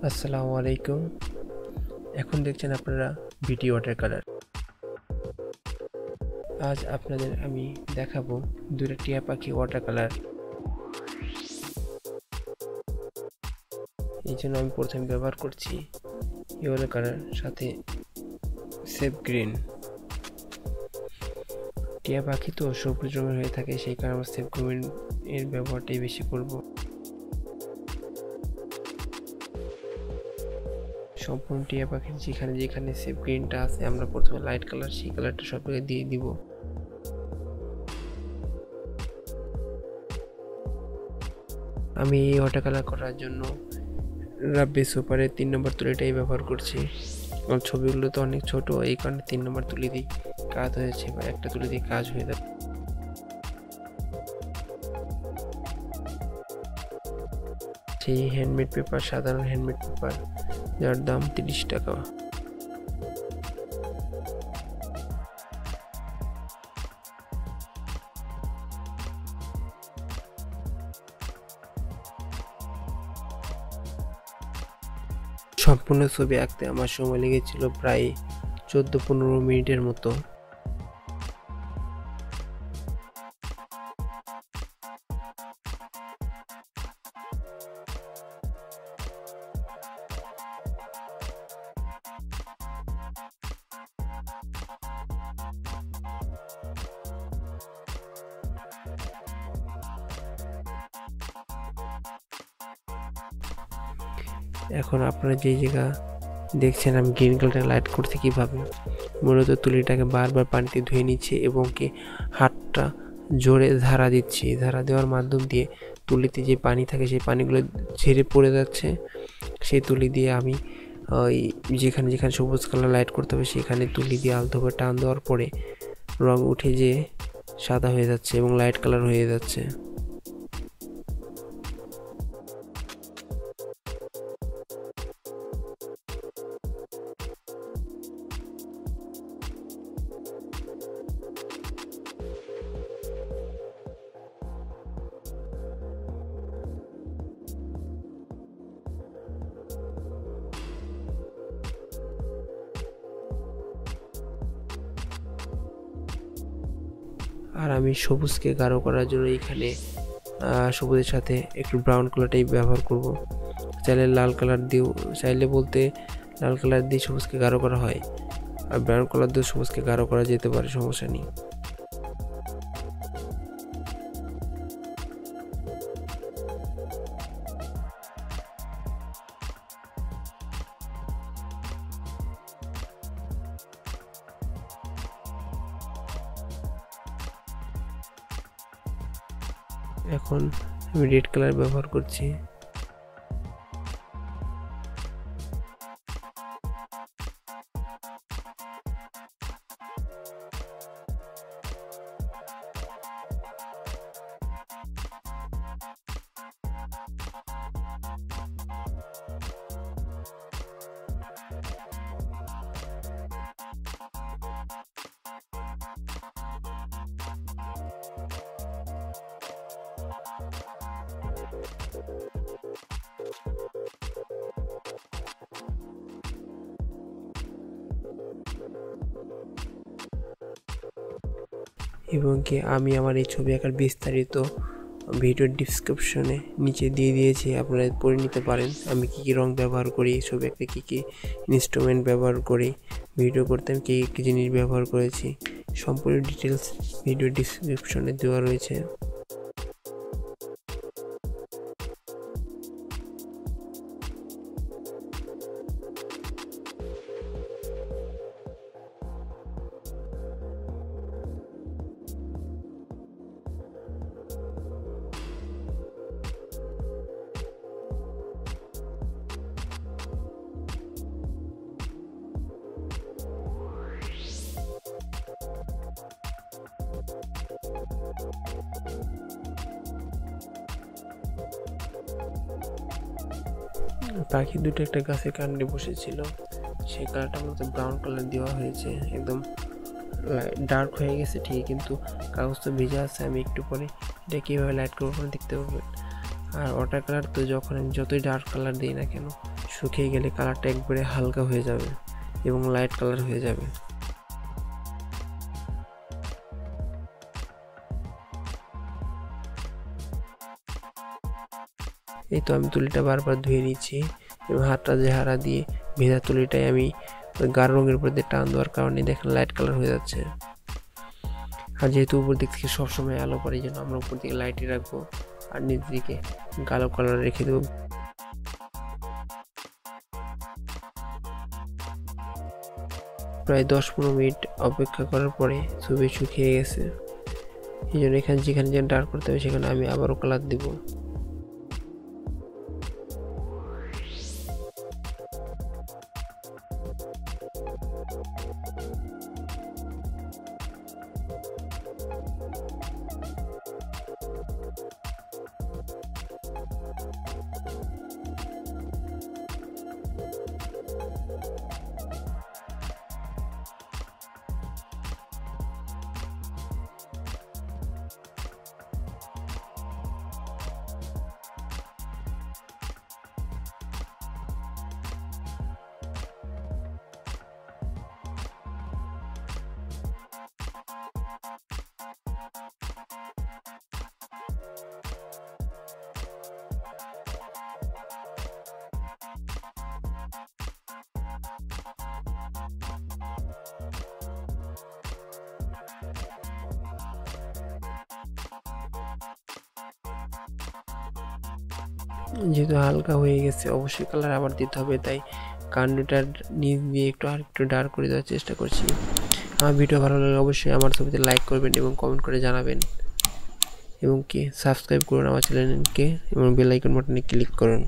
আসসালামু আলাইকুম। এখন দেখছেন আপনারা বিটি ওয়াটার কালার। আজ আপনাদের আমি দেখাবো দুটো টিয়া পাখি ওয়াটার কালার। এই জন্য আমি প্রথমে ব্যবহার করছি ইয়েলো কালার সাথে সেফ গ্রিন। টিয়া পাখি তো সবুজ রঙের হয়ে থাকে, সেই কারণে আমরা সেফ গ্রিন এর ব্যবহারটাই বেশি করব। সম্পূর্ণ টিয়া পাখির যেখানে যেখানে সেফ গ্রিনটা আছে আমরা প্রথমে লাইট কালার সেই কালারটা সব জায়গায় দিয়ে দিব। আমি এই ওয়াটার কালার করার জন্য রাব্বি সুপারের 3 নম্বর তুলিটাই ব্যবহার করছি। আমার ছবিগুলো তো অনেক ছোট, এই কারণে 3 নম্বর তুলি দিয়ে কাজ হয়েছে বা একটা তুলি দিয়ে কাজ হয়ে যাবে। সেই হ্যান্ডমেড পেপার, সাধারণ হ্যান্ডমেড পেপার, যার দাম 30 টাকা। সম্পূর্ণ ছবি আঁকতে আমার সময় লেগেছিল প্রায় 14-15 মিনিটের মতো। এখন আপনারা যে জায়গা দেখছেন আমি গ্রিন কালারটা লাইট করছি কিভাবে, মূলত তুলিটাকে বারবার পানিতে ধুয়ে নিচ্ছে এবং কি হাতটা জোরে ধারা দিচ্ছি। ধারা দেওয়ার মাধ্যম দিয়ে তুলিতে যে পানি থাকে সেই পানিগুলো ঝেড়ে পড়ে যাচ্ছে। সেই তুলি দিয়ে আমি ওই যেখানে যেখানে সবুজ কালার লাইট করতে হবে সেখানে তুলি দিয়ে আলতোভাবে টান দেওয়ার পরে রং উঠে যেয়ে সাদা হয়ে যাচ্ছে এবং লাইট কালার হয়ে যাচ্ছে। আর আমি সবুজকে গাঢ় করার জন্য এখানে সবুজের সাথে একটু ব্রাউন কালারটাই ব্যবহার করব। চাইলে লাল কালার দিয়েও, চাইলে বলতে লাল কালার দিয়ে সবুজকে গাঢ় করা হয়, আর ব্রাউন কালার দিয়ে সবুজকে গাঢ় করা যেতে পারে, সমস্যা নেই। এখন আমি রেড কালার ব্যবহার করছি। এবং কি আমি আমার এই ছবি আঁকার বিস্তারিত ভিডিওর ডিসক্রিপশনে নিচে দিয়ে দিয়েছি, আপনারা পড়ে নিতে পারেন। আমি কী কী রং ব্যবহার করি, ছবি আঁকতে কী কী ইনস্ট্রুমেন্ট ব্যবহার করি, ভিডিও করতে আমি কী কী জিনিস ব্যবহার করেছি, সম্পূর্ণ ডিটেলস ভিডিও ডিসক্রিপশনে দেওয়া রয়েছে। পাখি দুটো একটা গাছের কাণ্ডে বসেছিল, সেই কালারটা মূলত ব্রাউন কালার দেওয়া হয়েছে। একদম ডার্ক হয়ে গেছে ঠিক, কিন্তু কাগজ তো ভিজা আছে। আমি একটু পরে এটা কীভাবে লাইট করবো দেখতে পাবেন। আর ওয়াটার কালার তো যখন আমি যতই ডার্ক কালার দিই না কেন, শুকিয়ে গেলে কালারটা একবারে হালকা হয়ে যাবে এবং লাইট কালার হয়ে যাবে। এই তো আমি তুলিটা বারবার ধুয়ে নিচ্ছি এবং হাতটা ঝাড়া দিয়ে ভেজা তুলিটাই আমি ওই গাঢ় রঙের উপর দিয়ে টান দেওয়ার কারণে দেখেন লাইট কালার হয়ে যাচ্ছে। আর যেহেতু উপর দিক থেকে সবসময় আলো পড়ে, যেন আমরা উপর দিকে লাইটই রাখবো আর নিচ দিকে কালো কালার রেখে দেবো। প্রায় 10-15 মিনিট অপেক্ষা করার পরে ছবি শুকিয়ে গেছে। এই জন্য এখানে যেখানে ডার্ক করতে হবে সেখানে আমি আবারও কালার দিব। যেহেতু হালকা হয়ে গেছে অবশ্যই কালার আবার দিতে হবে, তাই কান্ডটার নিচ দিয়ে আরেকটু ডার্ক করে দেওয়ার চেষ্টা করছি। আমার ভিডিও ভালো লাগলে অবশ্যই আমার ছবিতে লাইক করবেন এবং কমেন্ট করে জানাবেন, এবং কি সাবস্ক্রাইব করুন আমার চ্যানেলকে এবং বেল আইকন বাটনে ক্লিক করুন।